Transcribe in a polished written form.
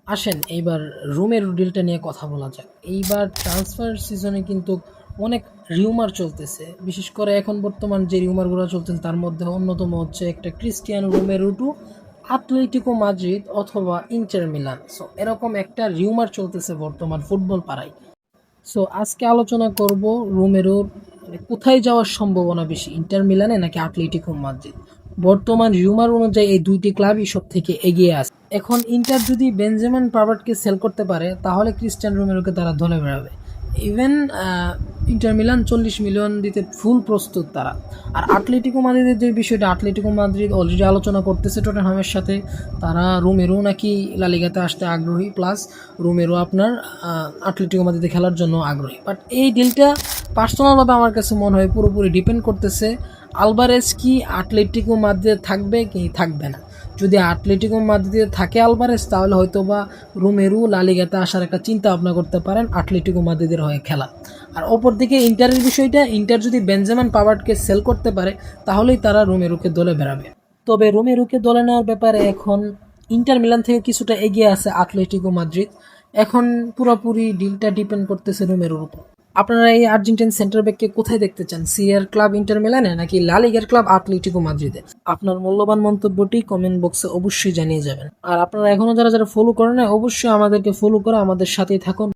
আসেন এইবার রোমেরো ডিলটা নিয়ে কথা বলা যাক। এইবার ট্রান্সফার সিজনে কিন্তু অনেক রিউমার চলতেছে। বিশেষ করে এখন বর্তমান যে রিউমারগুলো চলতেছে তার মধ্যে অন্যতম হচ্ছে একটা Cristiano Romero to Atletico Madrid অথবা ইন্টার মিলান। সো এরকম একটা রিউমার চলতেছে বর্তমান ফুটবল পাড়ায়। সো আজকে আলোচনা করব রোমেরোর কোথায় যাওয়ার সম্ভাবনা বেশি, ইন্টার মিলানে নাকি আতলেটিকো মাদ্রিদ। বর্তমান রিউমার অনুযায়ী এই দুইটি ক্লাবই সব থেকে এগিয়ে আছে। এখন ইন্টার যদি বেনজেমান পাভার্টকে সেল করতে পারে তাহলে ক্রিস্টিয়ান রোমেরোকে তারা ধরে বেড়াবে। ইভেন ইন্টার মিলান 40 মিলিয়ন দিতে ফুল প্রস্তুত তারা। আর আতলেটিকো মাদ্রিদের যে বিষয়টা, আতলেটিকো মাদ্রিদ অলরেডি আলোচনা করতেছে টটেনহামের সাথে। তারা রোমেরো নাকি লা লিগাতে আসতে আগ্রহী, প্লাস রোমেরো আপনার আতলেটিকো মাদ্রিদে খেলার জন্য আগ্রহী। বাট এই ডিলটা পার্সোনালভাবে আমার কাছে মনে হয় পুরোপুরি ডিপেন্ড করতেছে আলভারেজ কি আতলেটিকো মাদ্রিদে থাকবে কি থাকবে না। যদি আতলেটিকো মাদ্রিদে থাকে আলভারেজ, তাহলে হয়তো বা রোমেরো লা লিগাতে আসার একটা চিন্তা ভাবনা করতে পারেন আতলেটিকো মাদ্রিদের হয়ে খেলা। আর অপরদিকে ইন্টারের বিষয়টা, ইন্টার যদি বেনজেমান পাভার্টকে সেল করতে পারে তাহলেই তারা রোমেরোকে দলে বেড়াবে। তবে রোমেরোকে দলে নেওয়ার ব্যাপারে এখন ইন্টার মিলান থেকে কিছুটা এগিয়ে আছে আতলেটিকো মাদ্রিদ। এখন পুরোপুরি ডিলটা ডিপেন্ড করতেছে রোমেরোর উপর। আপনারা এই আর্জেন্টাইন সেন্টার ব্যাককে কোথায় দেখতে চান, সিরিয়ার ক্লাব ইন্টার মিলানে নাকি লা লিগার ক্লাব আতলেটিকো মাদ্রিদে? আপনার মূল্যবান মন্তব্যটি কমেন্ট বক্সে অবশ্যই জানিয়ে যাবেন। আর আপনারা এখনো যারা যারা ফলো করেন না, অবশ্যই আমাদেরকে ফলো করে আমাদের সাথেই থাকুন।